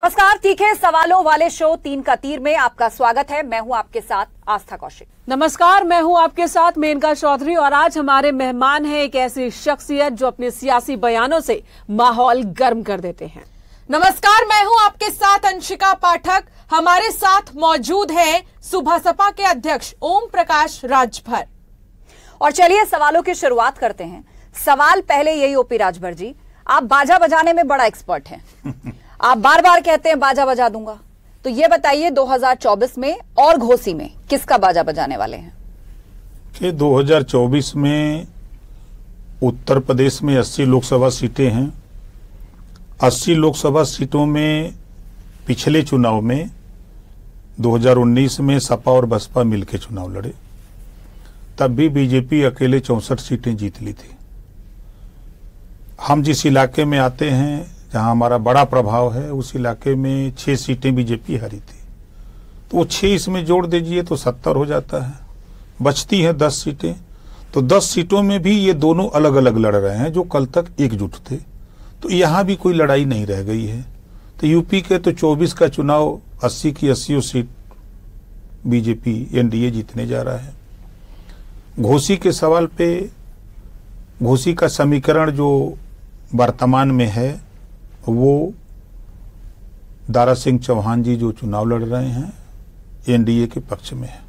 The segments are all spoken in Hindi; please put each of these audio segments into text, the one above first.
नमस्कार, तीखे सवालों वाले शो 3 का तीर में आपका स्वागत है। मैं हूं आपके साथ आस्था कौशिक। नमस्कार, मैं हूं आपके साथ मेनका चौधरी और आज हमारे मेहमान हैं एक ऐसी शख्सियत जो अपने सियासी बयानों से माहौल गर्म कर देते हैं। नमस्कार, मैं हूं आपके साथ अंशिका पाठक। हमारे साथ मौजूद हैं सुबह सपा के अध्यक्ष ओम प्रकाश राजभर। और चलिए सवालों की शुरुआत करते हैं। सवाल पहले यही ओपी राजभर जी, आप बाजा बजाने में बड़ा एक्सपर्ट हैं। आप बार बार कहते हैं बाजा बजा दूंगा, तो ये बताइए 2024 में और घोसी में किसका बाजा बजाने वाले हैं? कि 2024 में उत्तर प्रदेश में 80 लोकसभा सीटें हैं। 80 लोकसभा सीटों में पिछले चुनाव में 2019 में सपा और बसपा मिलकर चुनाव लड़े, तब भी बीजेपी अकेले 64 सीटें जीत ली थी। हम जिस इलाके में आते हैं जहां हमारा बड़ा प्रभाव है, उस इलाके में 6 सीटें बीजेपी हारी थी, तो वो 6 इसमें जोड़ दीजिए तो 70 हो जाता है। बचती हैं 10 सीटें, तो 10 सीटों में भी ये दोनों अलग अलग लड़ रहे हैं जो कल तक एकजुट थे, तो यहां भी कोई लड़ाई नहीं रह गई है। तो यूपी के तो 24 का चुनाव 80 की 80 सीट बीजेपी एनडीए जीतने जा रहा है। घोसी के सवाल पे, घोसी का समीकरण जो वर्तमान में है वो दारा सिंह चौहान जी जो चुनाव लड़ रहे हैं एनडीए के पक्ष में है।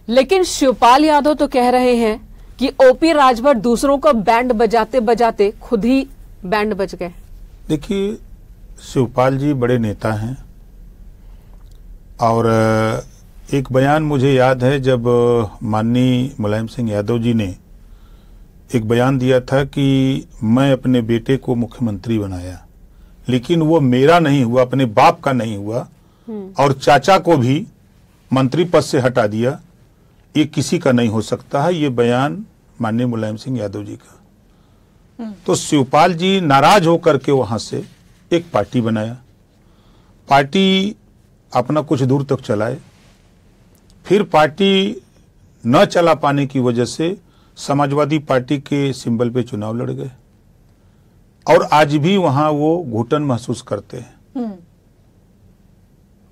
लेकिन शिवपाल यादव तो कह रहे हैं कि ओपी राजभर दूसरों को बैंड बजाते बजाते खुद ही बैंड बज गए। देखिए, शिवपाल जी बड़े नेता हैं और एक बयान मुझे याद है जब माननीय मुलायम सिंह यादव जी ने एक बयान दिया था कि मैं अपने बेटे को मुख्यमंत्री बनाया, लेकिन वो मेरा नहीं हुआ, अपने बाप का नहीं हुआ, और चाचा को भी मंत्री पद से हटा दिया, ये किसी का नहीं हो सकता है। ये बयान माननीय मुलायम सिंह यादव जी का। तो शिवपाल जी नाराज होकर के वहां से एक पार्टी बनाया, पार्टी अपना कुछ दूर तक चलाए, फिर पार्टी न चला पाने की वजह से समाजवादी पार्टी के सिंबल पे चुनाव लड़ गए और आज भी वहां वो घुटन महसूस करते हैं।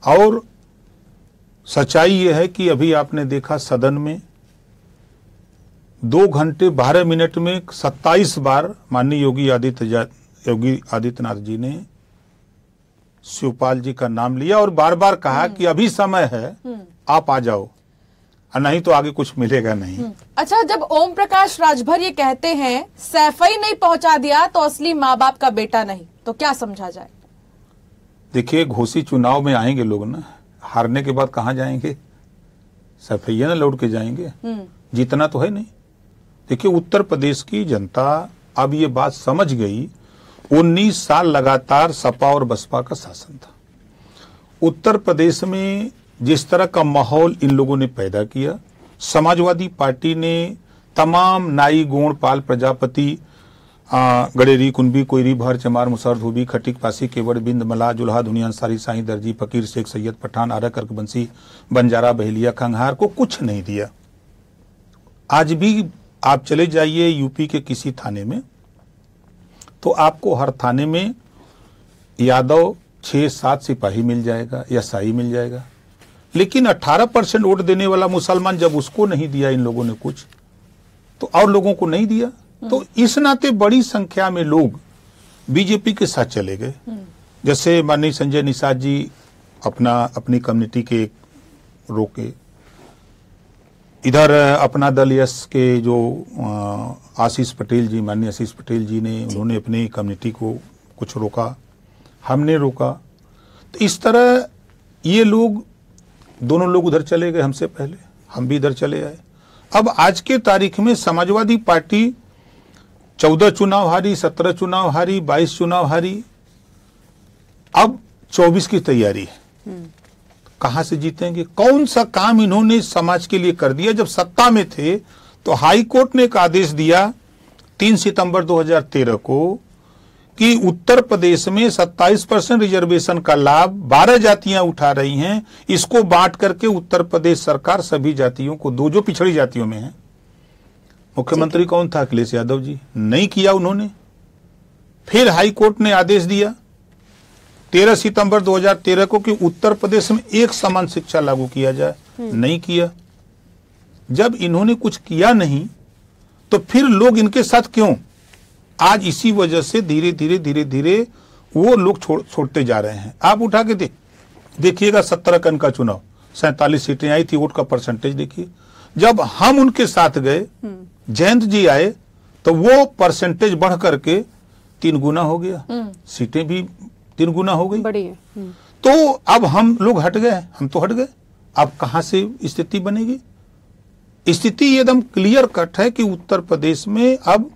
और सच्चाई ये है कि अभी आपने देखा सदन में 2 घंटे 12 मिनट में 27 बार माननीय योगी आदित्यनाथ जी ने शिवपाल जी का नाम लिया और बार बार कहा कि अभी समय है, आप आ जाओ, नहीं तो आगे कुछ मिलेगा नहीं। अच्छा, जब ओम प्रकाश राजभर ये कहते हैं सैफई नहीं पहुंचा दिया तो असली माँ बाप का बेटा नहीं, तो क्या समझा जाए? देखिए, घोसी चुनाव में आएंगे लोग ना, हारने के बाद कहाँ जाएंगे? सैफैया ना लौट के जाएंगे, जीतना तो है नहीं। देखिए, उत्तर प्रदेश की जनता अब ये बात समझ गई। 19 साल लगातार सपा और बसपा का शासन था। उत्तर प्रदेश में जिस तरह का माहौल इन लोगों ने पैदा किया, समाजवादी पार्टी ने तमाम नाई गोण पाल प्रजापति गड़ेरी कुंभी कोयरी भर चमार मुसर धोबी खटिक पासी केवड़ बिंद मला जुल्हा दुनिया अंसारी साई दर्जी फकीर शेख सैयद पठान आरा कर्कबंसी बंजारा बहेलिया खंघार को कुछ नहीं दिया। आज भी आप चले जाइए यूपी के किसी थाने में, तो आपको हर थाने में यादव 6-7 सिपाही मिल जाएगा या साई मिल जाएगा, लेकिन 18% वोट देने वाला मुसलमान जब उसको नहीं दिया इन लोगों ने कुछ, तो और लोगों को नहीं दिया। तो इस नाते बड़ी संख्या में लोग बीजेपी के साथ चले गए। जैसे माननीय संजय निषाद जी अपनी कम्युनिटी के रोके, इधर अपना दल यस के जो आशीष पटेल जी, माननीय आशीष पटेल जी ने, उन्होंने अपनी कम्युनिटी को कुछ रोका, हमने रोका। तो इस तरह ये लोग, दोनों लोग उधर चले गए हमसे पहले, हम भी इधर चले आए। अब आज के तारीख में समाजवादी पार्टी 14 चुनाव हारी, 17 चुनाव हारी, 22 चुनाव हारी, अब 24 की तैयारी है। कहां से जीतेंगे? कौन सा काम इन्होंने समाज के लिए कर दिया? जब सत्ता में थे तो हाई कोर्ट ने एक आदेश दिया 3 सितंबर 2013 को कि उत्तर प्रदेश में 27% रिजर्वेशन का लाभ 12 जातियां उठा रही हैं, इसको बांट करके उत्तर प्रदेश सरकार सभी जातियों को दो, जो पिछड़ी जातियों में है। मुख्यमंत्री कौन था? अखिलेश यादव जी। नहीं किया उन्होंने। फिर हाई कोर्ट ने आदेश दिया 13 सितंबर 2013 को कि उत्तर प्रदेश में एक समान शिक्षा लागू किया जाए, नहीं किया। जब इन्होंने कुछ किया नहीं तो फिर लोग इनके साथ क्यों? आज इसी वजह से धीरे धीरे वो लोग छोड़ते जा रहे हैं। आप उठा के देखिएगा 17 का इनका चुनाव, 47 सीटें आई थी, वोट का परसेंटेज देखिए। जब हम उनके साथ गए, जयंत जी आए, तो वो परसेंटेज बढ़ करके 3 गुना हो गया, सीटें भी 3 गुना हो गई। बड़ी है। तो अब हम लोग हट गए, हम तो हट गए। अब कहां से स्थिति बनेगी? स्थिति एकदम क्लियर कट है कि उत्तर प्रदेश में अब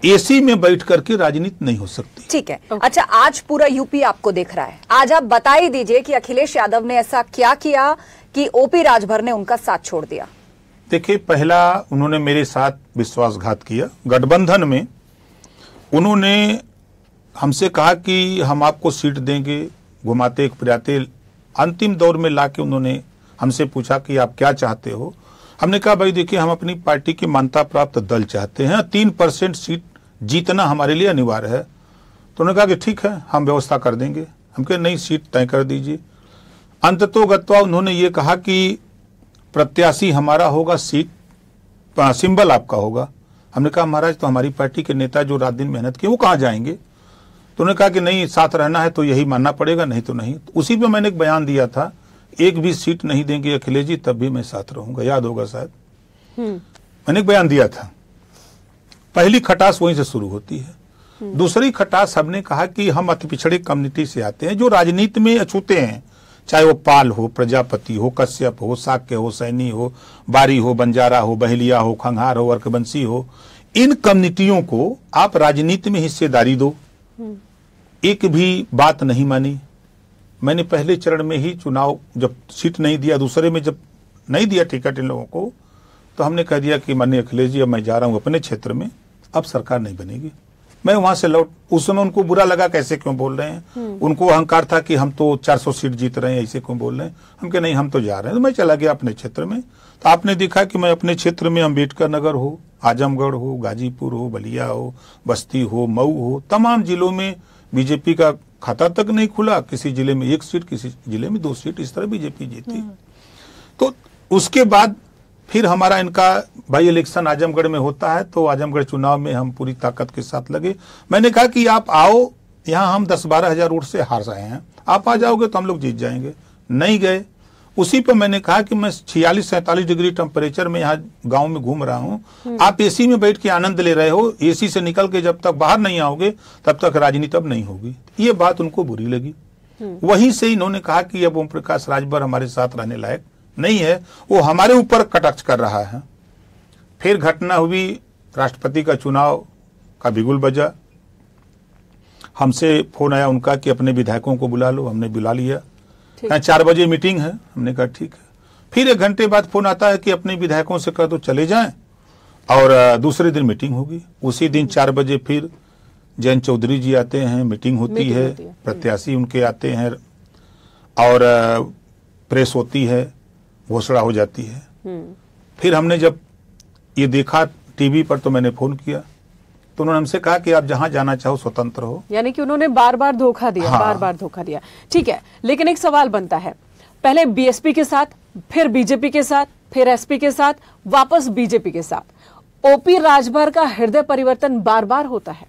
एसी में बैठ करके राजनीति नहीं हो सकती। ठीक है। अच्छा, आज पूरा यूपी आपको देख रहा है। आज आप बता ही दीजिए कि अखिलेश यादव ने ऐसा क्या किया कि ओपी राजभर ने उनका साथ छोड़ दिया? देखिए, पहला उन्होंने मेरे साथ विश्वासघात किया। गठबंधन में उन्होंने हमसे कहा कि हम आपको सीट देंगे, घुमाते फिराते अंतिम दौर में लाके उन्होंने हमसे पूछा कि आप क्या चाहते हो। हमने कहा भाई देखिए, हम अपनी पार्टी की मान्यता प्राप्त दल चाहते हैं, 3% सीट जीतना हमारे लिए अनिवार्य है। तो उन्होंने कहा कि ठीक है, हम व्यवस्था कर देंगे। हम कहे नहीं, सीट तय कर दीजिए। अंततोगत्वा उन्होंने ये कहा कि प्रत्याशी हमारा होगा, सीट सिंबल आपका होगा। हमने कहा महाराज, तो हमारी पार्टी के नेता जो रात दिन मेहनत किए वो कहाँ जाएंगे? तो उन्होंने कहा कि नहीं, साथ रहना है तो यही मानना पड़ेगा, नहीं तो नहीं। तो उसी पे मैंने एक बयान दिया था, एक भी सीट नहीं देंगे अखिलेश जी तब भी मैं साथ रहूंगा, याद होगा शायद। मैंने एक बयान दिया था। पहली खटास वहीं से शुरू होती है। दूसरी खटास हमने कहा कि हम अति पिछड़े कम्युनिटी से आते हैं, जो राजनीति में अछूते हैं, चाहे वो पाल हो, प्रजापति हो, कश्यप हो, साक्य हो, सैनी हो, बारी हो, बंजारा हो, बहेलिया हो, खंघार हो, अर्कबंसी हो, इन कम्युनिटियों को आप राजनीति में हिस्सेदारी दो। एक भी बात नहीं मानी। मैंने पहले चरण में ही चुनाव जब सीट नहीं दिया, दूसरे में जब नहीं दिया टिकट इन लोगों को, तो हमने कह दिया कि माननीय अखिलेश जी अब मैं जा रहा हूं अपने क्षेत्र में, अब सरकार नहीं बनेगी। मैं वहां से लौट, उस समय उनको बुरा लगा, कैसे क्यों बोल रहे हैं, उनको अहंकार था कि हम तो 400 सीट जीत रहे हैं, ऐसे क्यों बोल रहे हैं। हम कहे नहीं, हम तो जा रहे हैं। तो मैं चला गया अपने क्षेत्र में। तो आपने देखा कि मैं अपने क्षेत्र में अम्बेडकर नगर हो, आजमगढ़ हो, गाजीपुर हो, बलिया हो, बस्ती हो, मऊ हो, तमाम जिलों में बीजेपी का खाता तक नहीं खुला। किसी जिले में 1 सीट, किसी जिले में 2 सीट, इस तरह बीजेपी जीती। तो उसके बाद फिर हमारा इनका भाई इलेक्शन आजमगढ़ में होता है, तो आजमगढ़ चुनाव में हम पूरी ताकत के साथ लगे। मैंने कहा कि आप आओ, यहाँ हम 10-12 हजार वोट से हार रहे हैं, आप आ जाओगे तो हम लोग जीत जाएंगे। नहीं गए। उसी पर मैंने कहा कि मैं 46-47 डिग्री टेम्परेचर में यहाँ गांव में घूम रहा हूँ, आप एसी में बैठ के आनंद ले रहे हो, एसी से निकल के जब तक बाहर नहीं आओगे तब तक राजनीति अब नहीं होगी। ये बात उनको बुरी लगी। वहीं से इन्होंने कहा कि अब ओम प्रकाश राजभर हमारे साथ रहने लायक नहीं है, वो हमारे ऊपर कटाक्ष कर रहा है। फिर घटना हुई, राष्ट्रपति का चुनाव का बिगुल बजा। हमसे फोन आया उनका कि अपने विधायकों को बुला लो। हमने बुला लिया। 4 बजे मीटिंग है। हमने कहा ठीक है। फिर 1 घंटे बाद फोन आता है कि अपने विधायकों से कह दो चले जाएं, और दूसरे दिन मीटिंग होगी। उसी दिन 4 बजे फिर जयंत चौधरी जी आते हैं, मीटिंग होती है, प्रत्याशी उनके आते हैं, और प्रेस होती है, घोषणा हो जाती है। फिर हमने जब ये देखा टीवी पर तो मैंने फोन किया, तो उन्होंने हमसे कहा कि आप जहां जाना चाहो स्वतंत्र हो। यानी कि उन्होंने बार बार धोखा दिया। हाँ। बार बार धोखा दिया। ठीक है, लेकिन एक सवाल बनता है, पहले बीएसपी के साथ, फिर बीजेपी के साथ, फिर एसपी के साथ, वापस बीजेपी के साथ, ओपी राजभर का हृदय परिवर्तन बार बार होता है।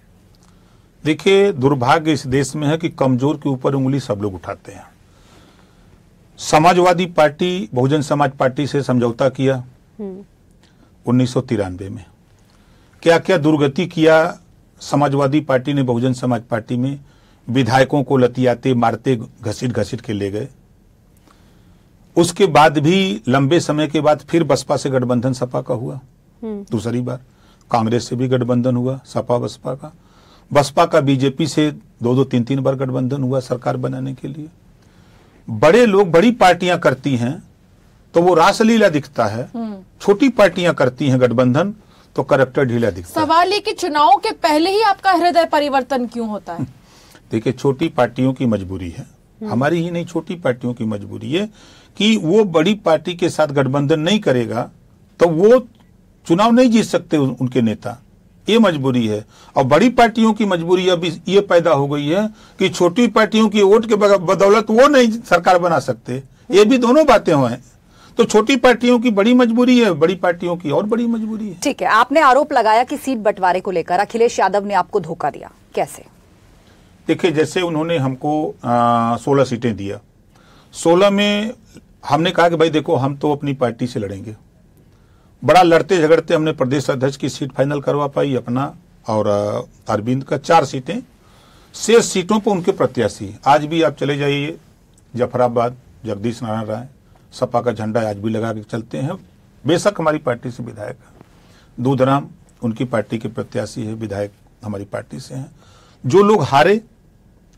देखिए, दुर्भाग्य इस देश में है कि कमजोर के ऊपर उंगली सब लोग उठाते हैं। समाजवादी पार्टी बहुजन समाज पार्टी से समझौता किया 1993 में। क्या क्या दुर्गति किया समाजवादी पार्टी ने बहुजन समाज पार्टी में। विधायकों को लतियाते मारते घसीट घसीट के ले गए। उसके बाद भी लंबे समय के बाद फिर बसपा से गठबंधन सपा का हुआ। दूसरी बार कांग्रेस से भी गठबंधन हुआ, सपा बसपा का। बसपा का बीजेपी से 2-2, 3-3 बार गठबंधन हुआ सरकार बनाने के लिए। बड़े लोग बड़ी पार्टियां करती हैं तो वो रासलीला दिखता है, छोटी पार्टियां करती हैं गठबंधन तो करैक्टर ढीला दिखता है। सवाल ये कि चुनाव के पहले ही आपका हृदय परिवर्तन क्यों होता है? देखिए, छोटी पार्टियों की मजबूरी है, हमारी ही नहीं, छोटी पार्टियों की मजबूरी है कि वो बड़ी पार्टी के साथ गठबंधन नहीं करेगा तो वो चुनाव नहीं जीत सकते उनके नेता। ये मजबूरी है। और बड़ी पार्टियों की मजबूरी अब ये पैदा हो गई है कि छोटी पार्टियों की वोट के बदौलत वो नहीं सरकार बना सकते। ये भी दोनों बातें हुए हैं। तो छोटी पार्टियों की बड़ी मजबूरी है, बड़ी पार्टियों की और बड़ी मजबूरी है। ठीक है, आपने आरोप लगाया कि सीट बंटवारे को लेकर अखिलेश यादव ने आपको धोखा दिया, कैसे? देखिए, जैसे उन्होंने हमको 16 सीटें दिया, 16 में हमने कहा कि भाई देखो हम तो अपनी पार्टी से लड़ेंगे। बड़ा लड़ते झगड़ते हमने प्रदेश अध्यक्ष की सीट फाइनल करवा पाई अपना और अरविंद का 4 सीटें। शेष सीटों पर उनके प्रत्याशी आज भी आप चले जाइए जफराबाद, जगदीश नारायण राय, सपा का झंडा आज भी लगा के चलते हैं। बेशक हमारी पार्टी से विधायक है, दूधराम उनकी पार्टी के प्रत्याशी है, विधायक हमारी पार्टी से हैं। जो लोग हारे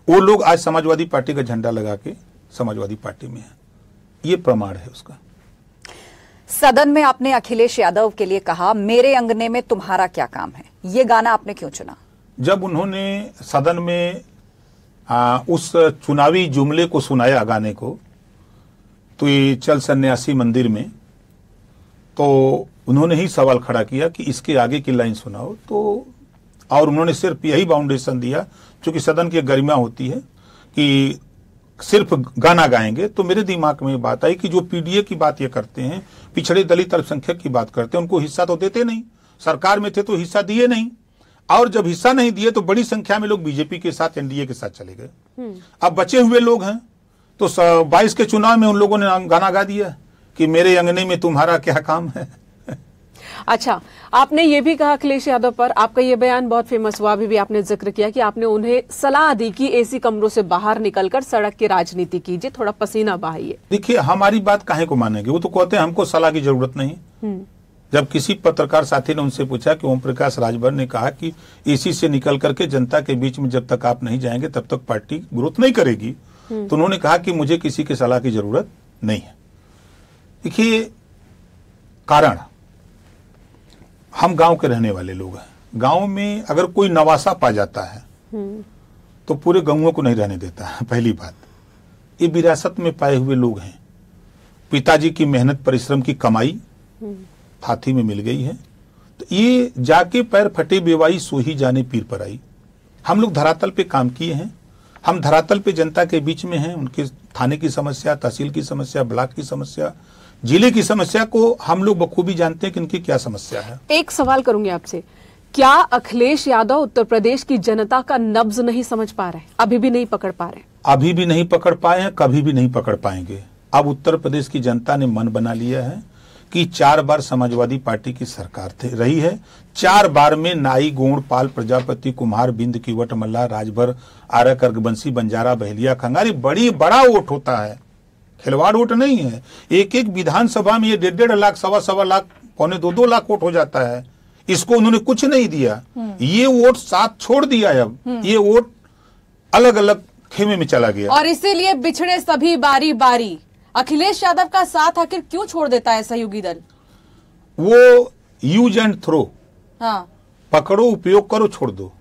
वो लोग आज समाजवादी पार्टी का झंडा लगा के समाजवादी पार्टी में है। ये प्रमाण है उसका। सदन में आपने अखिलेश यादव के लिए कहा मेरे अंगने में तुम्हारा क्या काम है, ये गाना आपने क्यों चुना? जब उन्होंने सदन में उस चुनावी जुमले को सुनाया गाने को, तो ये चल सन्यासी मंदिर में, तो उन्होंने ही सवाल खड़ा किया कि इसके आगे की लाइन सुनाओ। तो और उन्होंने सिर्फ यही बाउंडेशन दिया, क्योंकि सदन की गरिमा होती है कि सिर्फ गाना गाएंगे। तो मेरे दिमाग में बात आई कि जो पीडीए की बात ये करते हैं, पिछड़े दलित अल्पसंख्यक की बात करते हैं, उनको हिस्सा तो देते नहीं। सरकार में थे तो हिस्सा दिए नहीं, और जब हिस्सा नहीं दिए तो बड़ी संख्या में लोग बीजेपी के साथ, एनडीए के साथ चले गए। अब बचे हुए लोग हैं, तो 22 के चुनाव में उन लोगों ने गाना गा दिया कि मेरे अंगने में तुम्हारा क्या काम है। अच्छा, आपने ये भी कहा अखिलेश यादव पर, आपका ये बयान बहुत फेमस हुआ, अभी भी आपने जिक्र किया कि आपने उन्हें सलाह दी कि एसी कमरों से बाहर निकलकर सड़क की राजनीति कीजिए, थोड़ा पसीना बहाइए। देखिए, हमारी बात काहे को मानेंगे, वो तो कहते हैं हमको सलाह की जरूरत नहीं। जब किसी पत्रकार साथी ने उनसे पूछा कि ओम प्रकाश राजभर ने कहा कि एसी से निकल करके जनता के बीच में जब तक आप नहीं जाएंगे तब तक पार्टी ग्रोथ नहीं करेगी, तो उन्होंने कहा कि मुझे किसी की सलाह की जरूरत नहीं है। देखिए, कारण हम गांव के रहने वाले लोग हैं। गांव में अगर कोई नवासा पा जाता है तो पूरे गांवों को नहीं रहने देता है। पहली बात, ये विरासत में पाए हुए लोग हैं। पिताजी की मेहनत परिश्रम की कमाई हाथी में मिल गई है, तो ये जाके पैर फटे बेवाई सो ही जाने पीर पर आई। हम लोग धरातल पे काम किए हैं, हम धरातल पे जनता के बीच में हैं। उनके थाने की समस्या, तहसील की समस्या, ब्लॉक की समस्या, जिले की समस्या को हम लोग बखूबी जानते हैं कि इनकी क्या समस्या है। एक सवाल करूंगी आपसे, क्या अखिलेश यादव उत्तर प्रदेश की जनता का नब्ज नहीं समझ पा रहे, अभी भी नहीं पकड़ पा रहे? अभी भी नहीं पकड़ पाए हैं, कभी भी नहीं पकड़ पाएंगे। अब उत्तर प्रदेश की जनता ने मन बना लिया है कि 4 बार समाजवादी पार्टी की सरकार रही है। 4 बार में नाई, गोंड, पाल, प्रजापति, कुम्हार, बिंद, कीवट, मल्ला, राजभर, आरा, कर्गबंसी, बंजारा, बहेलिया, खंगारी, बड़ा वोट होता है, खिलवाड़ वोट नहीं है। एक एक विधानसभा में ये 1.5 लाख, 1.25 लाख, 2.25 लाख वोट हो जाता है। इसको उन्होंने कुछ नहीं दिया, ये वोट साथ छोड़ दिया। अब ये वोट अलग अलग खेमे में चला गया, और इसीलिए बिछड़े सभी बारी बारी। अखिलेश यादव का साथ आखिर क्यों छोड़ देता है सहयोगी दल? वो यूज एंड थ्रो, हाँ, पकड़ो, उपयोग करो, छोड़ दो।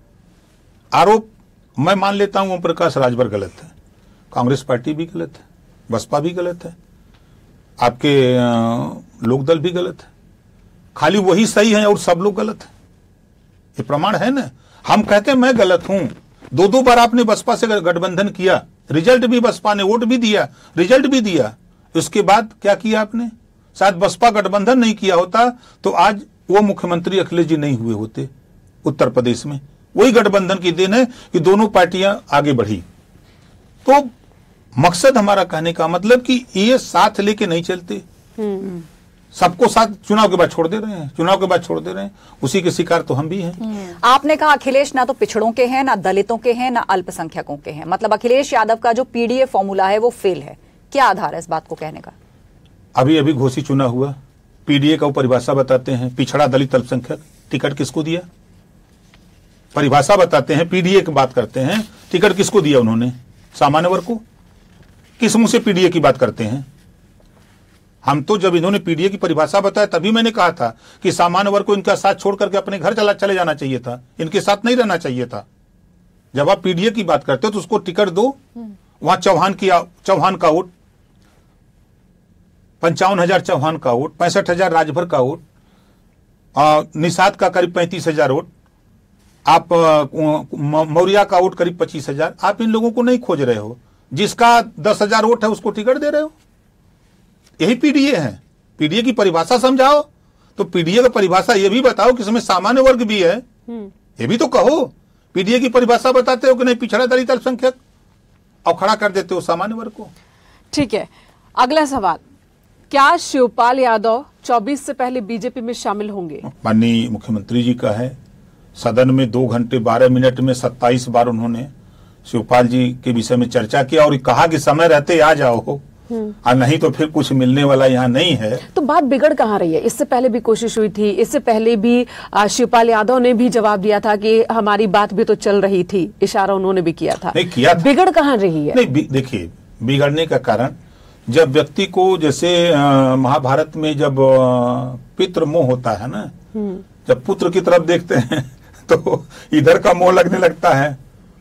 आरोप मैं मान लेता हूं ओम प्रकाश राजभर गलत है, कांग्रेस पार्टी भी गलत है, बसपा भी गलत है, आपके लोकदल भी गलत है, खाली वही सही है और सब लोग गलत है। ये प्रमाण है ना। हम कहते हैं मैं गलत हूं। 2 बार आपने बसपा से गठबंधन किया, रिजल्ट भी बसपा ने, वोट भी दिया, रिजल्ट भी दिया। उसके बाद क्या किया आपने? शायद बसपा गठबंधन नहीं किया होता तो आज वो मुख्यमंत्री अखिलेश जी नहीं हुए होते उत्तर प्रदेश में। वही गठबंधन की देन है कि दोनों पार्टियां आगे बढ़ी। तो मकसद हमारा कहने का मतलब कि ये साथ लेके नहीं चलते, सबको साथ चुनाव के बाद छोड़ दे रहे हैं, चुनाव के बाद छोड़ दे रहे हैं। उसी के शिकार तो हम भी हैं। आपने कहा अखिलेश ना तो पिछड़ों के हैं, ना दलितों के हैं, ना अल्पसंख्यकों के हैं, मतलब अखिलेश यादव का जो पीडीए फॉर्मूला है वो फेल है। क्या आधार है इस बात को कहने का? अभी अभी घोषित चुना हुआ पीडीए का वो परिभाषा बताते हैं, पिछड़ा दलित अल्पसंख्यक, टिकट किसको दिया? परिभाषा बताते हैं, पीडीए की बात करते हैं, टिकट किसको दिया उन्होंने? सामान्य वर्ग को। किस मुंह से पीडीए की बात करते हैं? हम तो जब इन्होंने पीडीए की परिभाषा बताया तभी मैंने कहा था कि सामान्य वर्ग को इनका साथ छोड़ करके अपने घर चले जाना चाहिए था, इनके साथ नहीं रहना चाहिए था। जब आप पीडीए की बात करते हो तो उसको टिकट दो। वहां चौहान का वोट, 55,000 चौहान का वोट, 65,000 राजभर का वोट, निषाद का करीब 35,000 वोट, आप मौर्या का वोट करीब 25,000, आप इन लोगों को नहीं खोज रहे हो। जिसका 10,000 वोट है उसको टिकट दे रहे हो। यही पीडीए है। पीडीए की परिभाषा समझाओ। तो पीडीए का परिभाषा ये भी बताओ कि इसमें सामान्य वर्ग भी है, ये भी तो कहो। पीडीए की परिभाषा बताते हो कि नहीं पिछड़ा दलित अल्पसंख्यक, और खड़ा कर देते हो सामान्य वर्ग को। ठीक है, अगला सवाल, क्या शिवपाल यादव 24 से पहले बीजेपी में शामिल होंगे? माननीय मुख्यमंत्री जी का है, सदन में 2 घंटे 12 मिनट में 27 बार उन्होंने शिवपाल जी के विषय में चर्चा किया और कहा कि समय रहते आ जाओ, और नहीं तो फिर कुछ मिलने वाला यहाँ नहीं है। तो बात बिगड़ कहाँ रही है? इससे पहले भी कोशिश हुई थी, इससे पहले भी शिवपाल यादव ने भी जवाब दिया था कि हमारी बात भी तो चल रही थी, इशारा उन्होंने भी किया था। नहीं किया था। बिगड़ कहाँ रही है? नहीं, देखिए, बिगड़ने का कारण जब व्यक्ति को, जैसे महाभारत में जब पितृ मोह होता है ना, जब पुत्र की तरफ देखते हैं तो इधर का मोह लगने लगता है,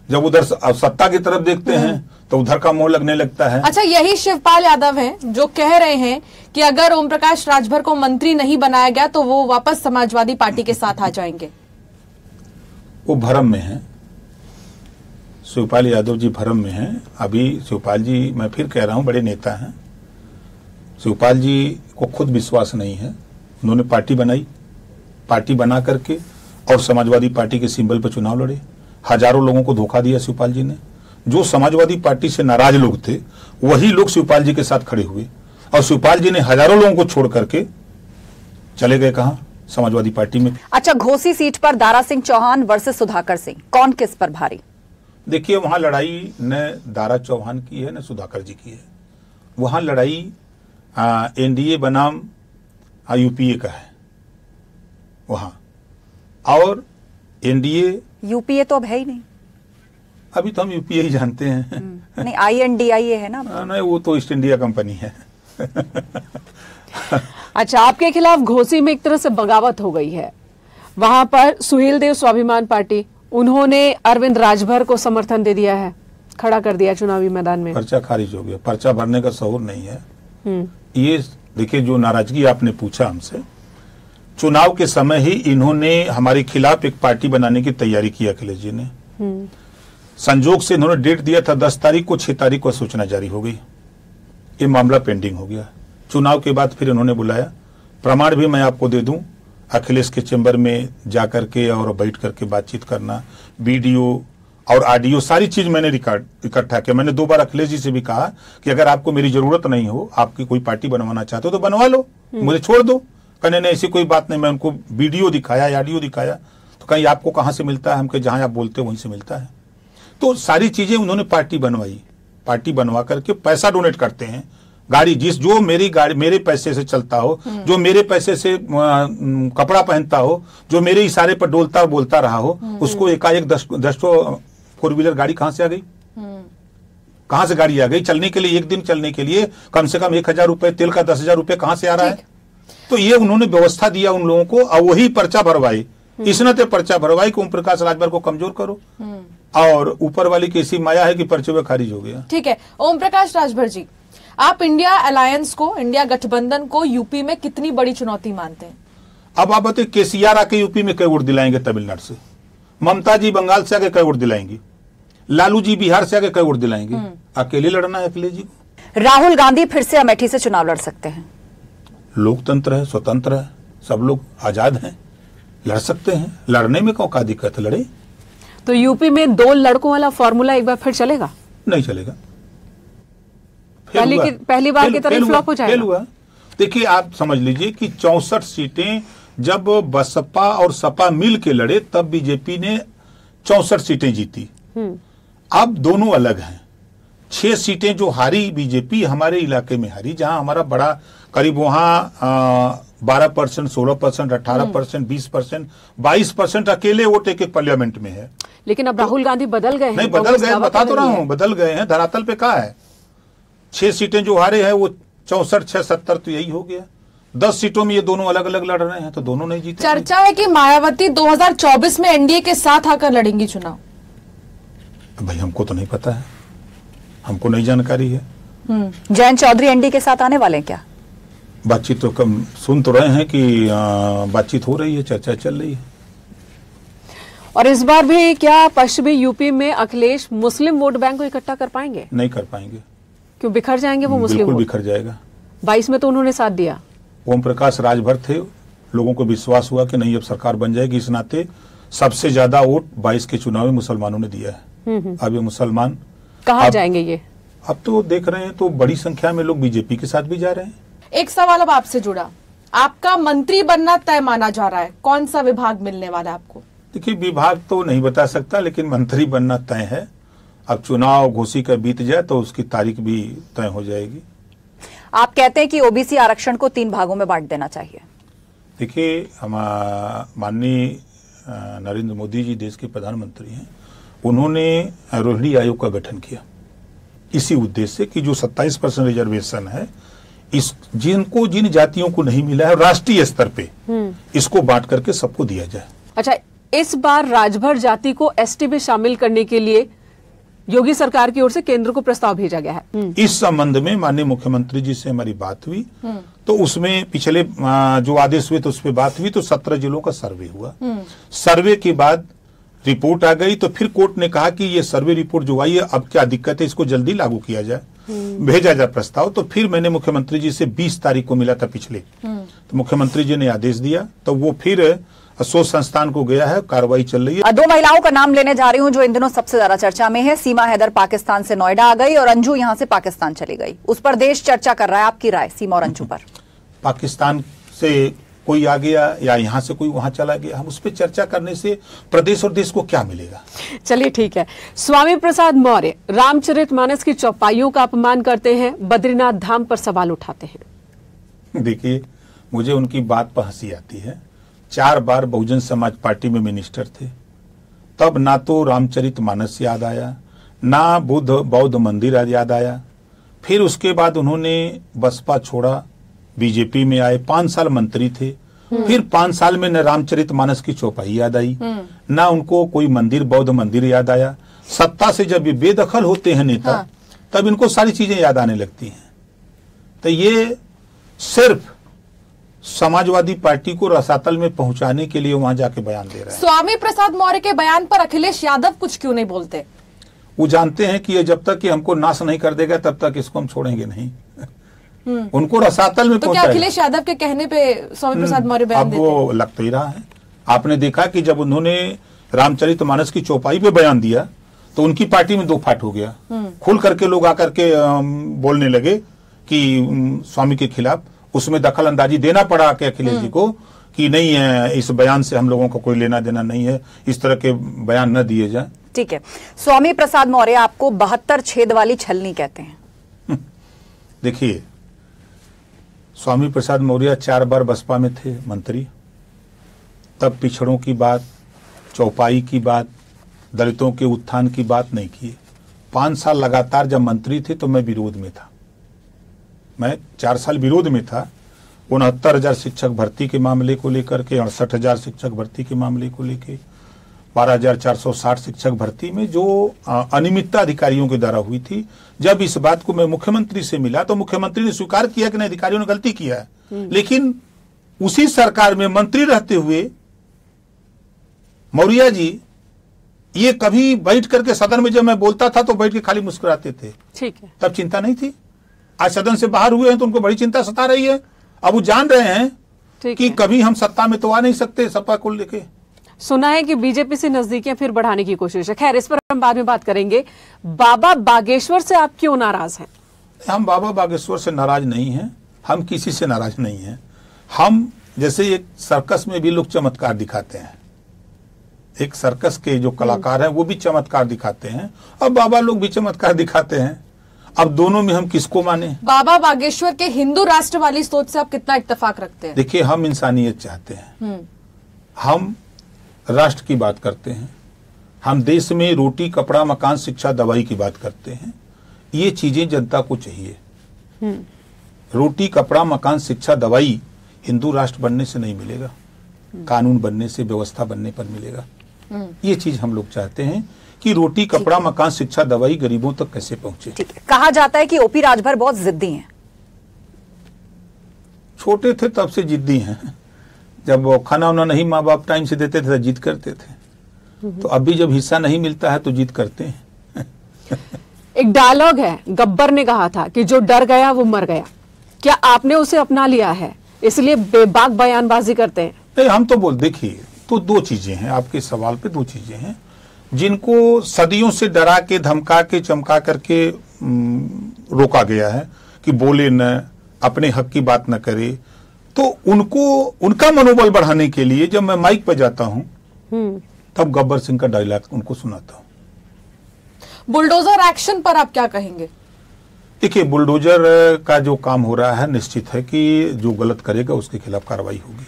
जब उधर सत्ता की तरफ देखते हैं तो उधर का मोह लगने लगता है। अच्छा, यही शिवपाल यादव हैं जो कह रहे हैं कि अगर ओम प्रकाश राजभर को मंत्री नहीं बनाया गया तो वो वापस समाजवादी पार्टी के साथ आ जाएंगे। वो भरम में है, शिवपाल यादव जी भरम में हैं। अभी शिवपाल जी, मैं फिर कह रहा हूं, बड़े नेता हैं। शिवपाल जी को खुद विश्वास नहीं है। उन्होंने पार्टी बनाई, पार्टी बना करके और समाजवादी पार्टी के सिंबल पर चुनाव लड़े। हजारों लोगों को धोखा दिया शिवपाल जी ने। जो समाजवादी पार्टी से नाराज लोग थे वही लोग शिवपाल जी के साथ खड़े हुए, और शिवपाल जी ने हजारों लोगों को छोड़ करके चले गए कहां? समाजवादी पार्टी में। अच्छा, घोसी सीट पर दारा सिंह चौहान वर्सेस सुधाकर सिंह, कौन किस पर भारी? देखिए, वहां लड़ाई न दारा चौहान की है न सुधाकर जी की है। वहां लड़ाई एनडीए बनाम यूपीए का है वहां, और एनडीए यूपीए तो अब है ही नहीं। अभी तो हम यूपीए ही जानते हैं। नहीं, INDIA है ना। नहीं, वो तो ईस्ट इंडिया कंपनी है। अच्छा, आपके खिलाफ घोसी में एक तरह से बगावत हो गई है। वहां पर सुहेल देव स्वाभिमान पार्टी, उन्होंने अरविंद राजभर को समर्थन दे दिया है, खड़ा कर दिया चुनावी मैदान में। पर्चा खारिज हो गया, पर्चा भरने का शऊर नहीं है। ये देखिए, जो नाराजगी आपने पूछा हमसे, चुनाव के समय ही इन्होंने हमारे खिलाफ एक पार्टी बनाने की तैयारी की अखिलेश जी ने। संजोग से इन्होंने डेट दिया था 10 तारीख को, 6 तारीख को सूचना जारी हो गई। ये मामला पेंडिंग हो गया। चुनाव के बाद फिर इन्होंने बुलाया, प्रमाण भी मैं आपको दे दूं, अखिलेश के चेंबर में जाकर के और बैठ करके बातचीत करना, वीडियो और ऑडियो सारी चीज मैंने रिकॉर्ड इकट्ठा किया। मैंने 2 बार अखिलेश जी से भी कहा कि अगर आपको मेरी जरूरत नहीं हो, आपकी कोई पार्टी बनवाना चाहते हो तो बनवा लो, मुझे छोड़ दो। कहने नहीं, ऐसी कोई बात नहीं। मैं उनको वीडियो दिखाया, ऑडियो दिखाया, तो कहीं आपको कहां से मिलता है? हमके जहां आप बोलते हो वहीं से मिलता है। तो सारी चीजें उन्होंने पार्टी बनवाई। पार्टी बनवा करके पैसा डोनेट करते हैं, गाड़ी जो मेरी गाड़ी मेरे पैसे से चलता हो, जो मेरे पैसे से कपड़ा पहनता हो, जो मेरे इशारे पर डोलता बोलता रहा हो, उसको एकाएक 10 4 व्हीलर गाड़ी कहां से आ गई? कहां से गाड़ी आ गई? चलने के लिए, एक दिन चलने के लिए कम से कम 1,000 रुपए, तेल का 10,000 रुपए कहां से आ रहा है? तो ये उन्होंने व्यवस्था दिया उन लोगों को, और वही पर्चा भरवाई। इसने पर्चा भरवाई कि ओम प्रकाश राजभर को कमजोर करो, और ऊपर वाली की ऐसी माया है कि पर्चे में खारिज हो गया। ठीक है, ओम प्रकाश राजभर जी, आप इंडिया अलायंस को, इंडिया गठबंधन को यूपी में कितनी बड़ी चुनौती मानते हैं? अब आप बताइए, केसीआर आके यूपी में कई वोट दिलाएंगे तमिलनाडु से, ममता जी बंगाल से आके कई वोट दिलाएंगी, लालू जी बिहार से आके कई वोट दिलाएंगे। अकेले लड़ना है अखिलेश जी को? राहुल गांधी फिर से अमेठी से चुनाव लड़ सकते हैं? लोकतंत्र है, स्वतंत्र है, सब लोग आजाद हैं, लड़ सकते हैं। लड़ने में क्या दिक्कत है? लड़े। तो यूपी में 2 लड़कों वाला फॉर्मूला एक बार फिर चलेगा? नहीं चलेगा। पहली बार की तरह फ्लॉप हो जाएगा। देखिए, आप समझ लीजिए कि 64 सीटें जब बसपा और सपा मिल के लड़े तब बीजेपी ने 64 सीटें जीती। अब दोनों अलग हैं। 6 सीटें जो हारी बीजेपी हमारे इलाके में हारी, जहां हमारा बड़ा करीब वहां 12%, 16%, 18%, 20%, 22% अकेले वोट एक पार्लियामेंट में है। लेकिन अब राहुल गांधी बदल गए हैं। नहीं, बदल गए, बता तो रहा हूं, बदल गए हैं। धरातल पे कहा है? 6 सीटें जो हारे हैं वो 64, 6, 70 तो यही हो गया। 10 सीटों में ये दोनों अलग अलग लड़ रहे हैं, तो दोनों नहीं जीते। चर्चा है कि मायावती 2024 में एनडीए के साथ आकर लड़ेंगी चुनाव। भाई हमको तो नहीं पता है, हमको नहीं जानकारी है। जयंत चौधरी एनडीए के साथ आने वाले हैं क्या? बातचीत तो कम सुन तो रहे हैं कि बातचीत हो रही है, चर्चा चल रही है। और इस बार भी क्या पश्चिमी यूपी में अखिलेश मुस्लिम वोट बैंक को इकट्ठा कर पाएंगे? नहीं कर पाएंगे। क्यों बिखर जाएंगे वो मुस्लिम बिल्कुल वोट? बिखर जाएगा। 22 में तो उन्होंने साथ दिया। ओम प्रकाश राजभर थे, लोगों को विश्वास हुआ कि नहीं अब सरकार बन जाएगी, इस नाते सबसे ज्यादा वोट 22 के चुनाव में मुसलमानों ने दिया है। अब ये मुसलमान कहाँ जाएंगे ये? अब तो देख रहे हैं तो बड़ी संख्या में लोग बीजेपी के साथ भी जा रहे हैं। एक सवाल अब आपसे जुड़ा, आपका मंत्री बनना तय माना जा रहा है, कौन सा विभाग मिलने वाला है आपको? देखिए विभाग तो नहीं बता सकता, लेकिन मंत्री बनना तय है। अब चुनाव घोषित का बीत जाए तो उसकी तारीख भी तय हो जाएगी। आप कहते हैं कि ओबीसी आरक्षण को 3 भागों में बांट देना चाहिए। देखिए हम माननीय नरेंद्र मोदी जी देश के प्रधानमंत्री हैं, उन्होंने रोहिणी आयोग का गठन किया इसी उद्देश्य से कि जो 27% रिजर्वेशन है, इस जिन जातियों को नहीं मिला है राष्ट्रीय स्तर पे इसको बांट करके सबको दिया जाए। अच्छा, इस बार राजभर जाति को एसटी में शामिल करने के लिए योगी सरकार की ओर से केंद्र को प्रस्ताव भेजा गया है। इस संबंध में माननीय मुख्यमंत्री जी से हमारी बात हुई, तो उसमें पिछले जो आदेश हुए तो उस पर बात हुई, तो 17 जिलों का सर्वे हुआ। सर्वे के बाद रिपोर्ट आ गई, तो फिर कोर्ट ने कहा कि ये सर्वे रिपोर्ट जो आई है, अब क्या दिक्कत है, इसको जल्दी लागू किया जाए, भेजा जाए प्रस्ताव। तो फिर मैंने मुख्यमंत्री जी से 20 तारीख को मिला था पिछले, तो मुख्यमंत्री जी ने आदेश दिया, तो वो फिर शोध संस्थान को गया है, कार्रवाई चल रही है। 2 महिलाओं का नाम लेने जा रही हूं जो इन दिनों सबसे ज्यादा चर्चा में है। सीमा हैदर पाकिस्तान से नोएडा आ गई और अंजू यहां से पाकिस्तान चली गई। उस पर देश चर्चा कर रहा है, आपकी राय सीमा और अंजू पर? पाकिस्तान से कोई आ गया या यहाँ से कोई वहां चला गया, हम उस पर चर्चा करने से प्रदेश और देश को क्या मिलेगा? चलिए ठीक है। स्वामी प्रसाद मौर्य रामचरितमानस की चौपाइयों का अपमान करते हैं, बद्रीनाथ धाम पर सवाल उठाते हैं। देखिए मुझे उनकी बात पर हंसी आती है। 4 बार बहुजन समाज पार्टी में मिनिस्टर थे, तब ना तो रामचरितमानस याद आया, ना बौद्ध मंदिर याद आया। फिर उसके बाद उन्होंने बसपा छोड़ा, बीजेपी में आए, 5 साल मंत्री थे। फिर 5 साल में न रामचरितमानस की चौपाई याद आई, ना उनको कोई मंदिर बौद्ध मंदिर याद आया। सत्ता से जब ये बेदखल होते हैं नेता, तब इनको सारी चीजें याद आने लगती हैं। तो ये सिर्फ समाजवादी पार्टी को रसातल में पहुंचाने के लिए वहां जाके बयान दे रहे हैं। स्वामी प्रसाद मौर्य के बयान पर अखिलेश यादव कुछ क्यों नहीं बोलते? वो जानते हैं कि ये जब तक कि हमको नाश नहीं कर देगा तब तक इसको हम छोड़ेंगे नहीं। उनको रसातल में तो क्या अखिलेश यादव के कहने पे स्वामी प्रसाद मौर्य बयान देते? अब वो लग तो ही रहा है। आपने देखा कि जब उन्होंने रामचरितमानस की चौपाई पे बयान दिया तो उनकी पार्टी में 2 फाट हो गया। खुल करके लोग आकर के बोलने लगे कि स्वामी के खिलाफ, उसमें दखल अंदाजी देना पड़ा कि अखिलेश जी को कि नहीं है, इस बयान से हम लोगों को कोई लेना देना नहीं है, इस तरह के बयान न दिए जाए। ठीक है, स्वामी प्रसाद मौर्य आपको 72 छेद वाली छलनी कहते हैं। देखिए स्वामी प्रसाद मौर्य 4 बार बसपा में थे मंत्री, तब पिछड़ों की बात, चौपाई की बात, दलितों के उत्थान की बात नहीं की। 5 साल लगातार जब मंत्री थे तो मैं विरोध में था, मैं 4 साल विरोध में था। 69,000 शिक्षक भर्ती के मामले को लेकर के, 68,000 शिक्षक भर्ती के मामले को लेकर, 12,460 शिक्षक भर्ती में जो अनियमितता अधिकारियों के द्वारा हुई थी। जब इस बात को मैं मुख्यमंत्री से मिला तो मुख्यमंत्री ने स्वीकार किया कि नहीं, अधिकारियों ने गलती किया है। लेकिन उसी सरकार में मंत्री रहते हुए मौर्य जी ये कभी बैठ करके सदन में जब मैं बोलता था तो बैठ के खाली मुस्कुराते थे। ठीक है, तब चिंता नहीं थी। आज सदन से बाहर हुए हैं तो उनको बड़ी चिंता सता रही है। अब वो जान रहे हैं कि कभी हम सत्ता में तो आ नहीं सकते सपा को लेके। सुना है कि बीजेपी से नजदीकियां फिर बढ़ाने की कोशिश है। खैर, इस पर हम बाद में बात करेंगे। बाबा बागेश्वर से आप क्यों नाराज हैं? हम बाबा बागेश्वर से नाराज नहीं हैं, हम किसी से नाराज नहीं हैं। हम जैसे एक सर्कस में भी लोग चमत्कार दिखाते हैं, एक सर्कस के जो कलाकार हैं वो भी चमत्कार दिखाते हैं, अब बाबा लोग भी चमत्कार दिखाते हैं। अब दोनों में हम किसको माने? बाबा बागेश्वर के हिंदू राष्ट्र वाली सोच से आप कितना इत्तेफाक रखते हैं? देखिए हम इंसानियत चाहते हैं, हम राष्ट्र की बात करते हैं, हम देश में रोटी कपड़ा मकान शिक्षा दवाई की बात करते हैं। ये चीजें जनता को चाहिए। रोटी कपड़ा मकान शिक्षा दवाई हिंदू राष्ट्र बनने से नहीं मिलेगा, कानून बनने से, व्यवस्था बनने पर मिलेगा। ये चीज हम लोग चाहते हैं कि रोटी कपड़ा मकान शिक्षा दवाई गरीबों तक कैसे पहुंचे। ठीक है, कहा जाता है कि ओपी राजभर बहुत जिद्दी हैं। छोटे थे तब से जिद्दी हैं। जब वो खाना वाना नहीं माँ बाप टाइम से देते थे तो जिद करते थे। तो अभी जब हिस्सा नहीं मिलता है तो जीत करते हैं। एक डायलॉग है, गब्बर ने कहा था कि जो डर गया वो मर गया। क्या आपने उसे अपना लिया है, इसलिए बेबाक बयानबाजी करते हैं? नहीं, हम तो देखिए, तो दो चीजें हैं आपके सवाल पे, दो चीजें हैं जिनको सदियों से डरा के, धमका के, चमका करके रोका गया है कि बोले न, अपने हक की बात न करे। तो उनका मनोबल बढ़ाने के लिए जब मैं माइक पर जाता हूं तब गब्बर सिंह का डायलॉग उनको सुनाता हूं। बुलडोजर एक्शन पर आप क्या कहेंगे? देखिए, बुलडोजर का जो काम हो रहा है, निश्चित है कि जो गलत करेगा उसके खिलाफ कार्रवाई होगी।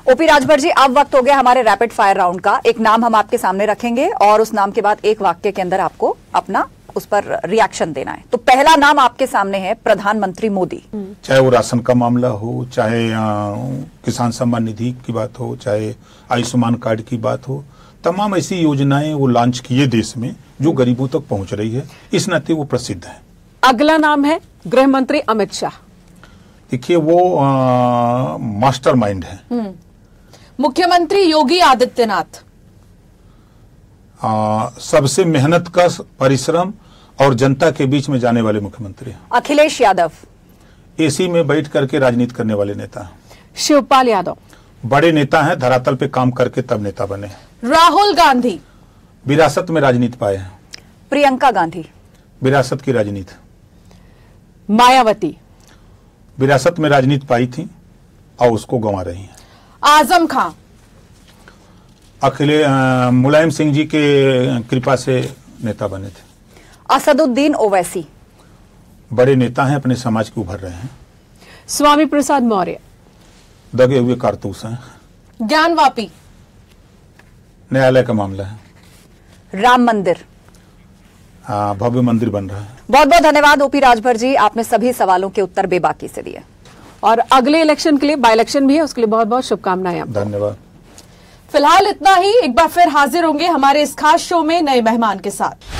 ओपी राजभर जी, अब वक्त हो गया हमारे रैपिड फायर राउंड का। एक नाम हम आपके सामने रखेंगे और उस नाम के बाद एक वाक्य के अंदर आपको अपना उस पर रिएक्शन देना है। तो पहला नाम आपके सामने है प्रधानमंत्री मोदी। चाहे वो राशन का मामला हो, चाहे किसान सम्मान निधि की बात हो, चाहे आयुष्मान कार्ड की बात हो, तमाम ऐसी योजनाएं वो लॉन्च किए देश में जो गरीबों तक पहुंच रही है, इस नाते वो प्रसिद्ध है। अगला नाम है गृह मंत्री अमित शाह। देखिए, वो मास्टर माइंड है। मुख्यमंत्री योगी आदित्यनाथ। सबसे मेहनत का परिश्रम और जनता के बीच में जाने वाले मुख्यमंत्री हैं। अखिलेश यादव। एसी में बैठ करके राजनीति करने वाले नेता। शिवपाल यादव। बड़े नेता हैं, धरातल पे काम करके तब नेता बने। राहुल गांधी। विरासत में राजनीति पाए हैं। प्रियंका गांधी। विरासत की राजनीति। मायावती। विरासत में राजनीति पाई थी और उसको गंवा रही हैं। आजम खां। मुलायम सिंह जी के कृपा से नेता बने थे। असदुद्दीन ओवैसी। बड़े नेता हैं, अपने समाज के उभर रहे हैं। स्वामी प्रसाद मौर्य। दगे हुए कारतूस हैं। ज्ञानवापी। न्यायालय का मामला है। राम मंदिर। भव्य मंदिर बन रहा है। बहुत बहुत धन्यवाद ओपी राजभर जी, आपने सभी सवालों के उत्तर बेबाकी से दिए और अगले इलेक्शन के लिए, बाय इलेक्शन भी है, उसके लिए बहुत बहुत शुभकामनाएं आपको। धन्यवाद। फिलहाल इतना ही। एक बार फिर हाजिर होंगे हमारे इस खास शो में नए मेहमान के साथ।